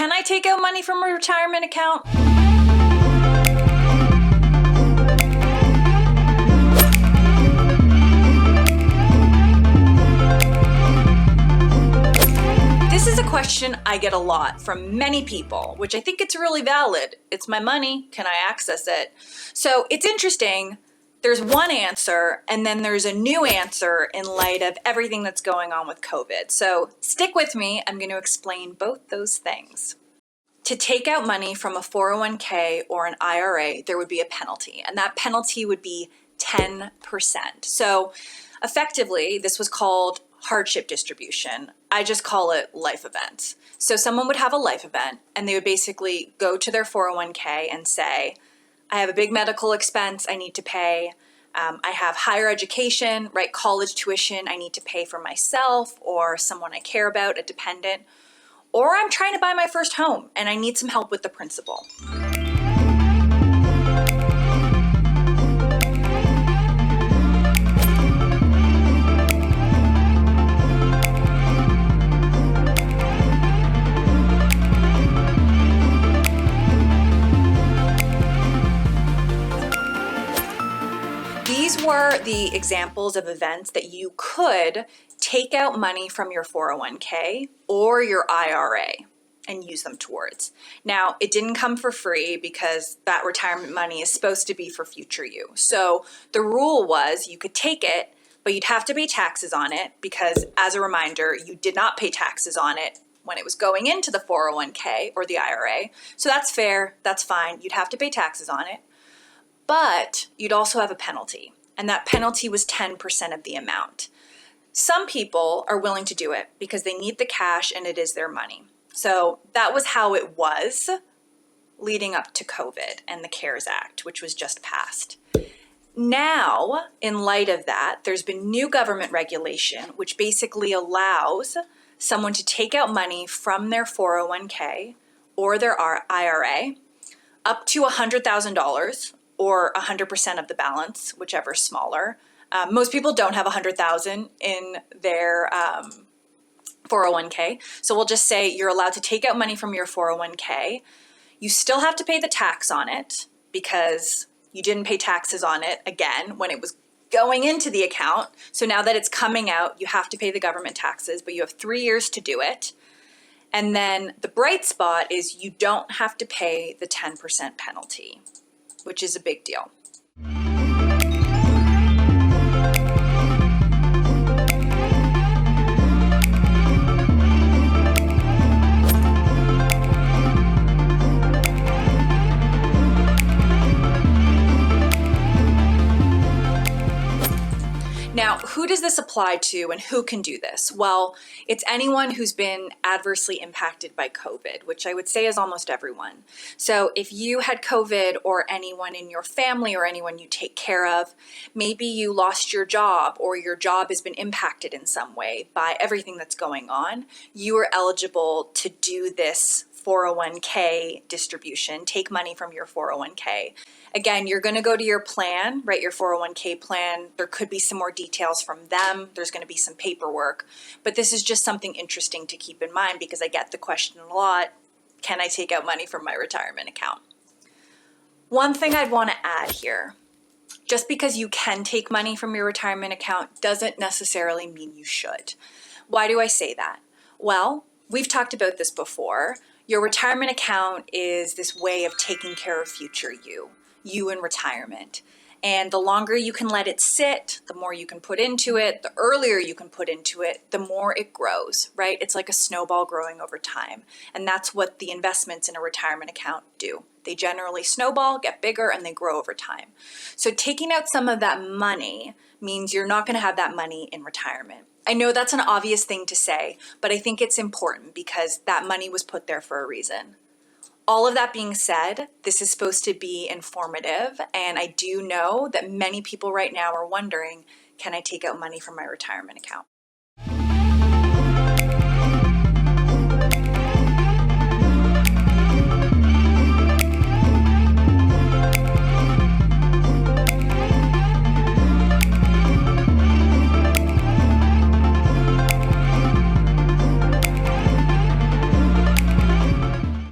Can I take out money from a retirement account? This is a question I get a lot from many people, which I think it's really valid. It's my money. Can I access it? So it's interesting. There's one answer, and then there's a new answer in light of everything that's going on with COVID. So stick with me. I'm going to explain both those things. To take out money from a 401k or an IRA, there would be a penalty, and that penalty would be 10%. So effectively, this was called hardship distribution. I just call it life events. So someone would have a life event, and they would basically go to their 401k and say, I have a big medical expense I need to pay. I have higher education, right? College tuition I need to pay for myself or someone I care about, a dependent. Or I'm trying to buy my first home and I need some help with the principal. These were the examples of events that you could take out money from your 401k or your IRA and use them towards. Now, it didn't come for free because that retirement money is supposed to be for future you. So the rule was you could take it, but you'd have to pay taxes on it because, as a reminder, you did not pay taxes on it when it was going into the 401k or the IRA. So that's fair, that's fine. You'd have to pay taxes on it. But you'd also have a penalty, and that penalty was 10% of the amount. Some people are willing to do it because they need the cash and it is their money. So that was how it was leading up to COVID and the CARES Act, which was just passed. Now, in light of that, there's been new government regulation, which basically allows someone to take out money from their 401k or their IRA up to $100,000 or 100% of the balance, whichever is smaller. Most people don't have $100,000 in their 401k. So we'll just say you're allowed to take out money from your 401k. You still have to pay the tax on it because you didn't pay taxes on it again when it was going into the account. So now that it's coming out, you have to pay the government taxes, but you have 3 years to do it. And then the bright spot is you don't have to pay the 10% penalty, which is a big deal. Now, who does this apply to and who can do this? Well, it's anyone who's been adversely impacted by COVID, which I would say is almost everyone. So if you had COVID or anyone in your family or anyone you take care of, maybe you lost your job or your job has been impacted in some way by everything that's going on, you are eligible to do this 401k distribution, take money from your 401k. Again, you're going to go to your plan, right? Your 401k plan. There could be some more details from them. There's going to be some paperwork, but this is just something interesting to keep in mind because I get the question a lot. Can I take out money from my retirement account? One thing I'd want to add here, just because you can take money from your retirement account doesn't necessarily mean you should. Why do I say that? Well, we've talked about this before. Your retirement account is this way of taking care of future you in retirement. And the longer you can let it sit, the more you can put into it, the earlier you can put into it, the more it grows, right? It's like a snowball growing over time. And that's what the investments in a retirement account do. They generally snowball, get bigger, and they grow over time. So taking out some of that money means you're not going to have that money in retirement. I know that's an obvious thing to say, but I think it's important because that money was put there for a reason. All of that being said, this is supposed to be informative, and I do know that many people right now are wondering, can I take out money from my retirement account?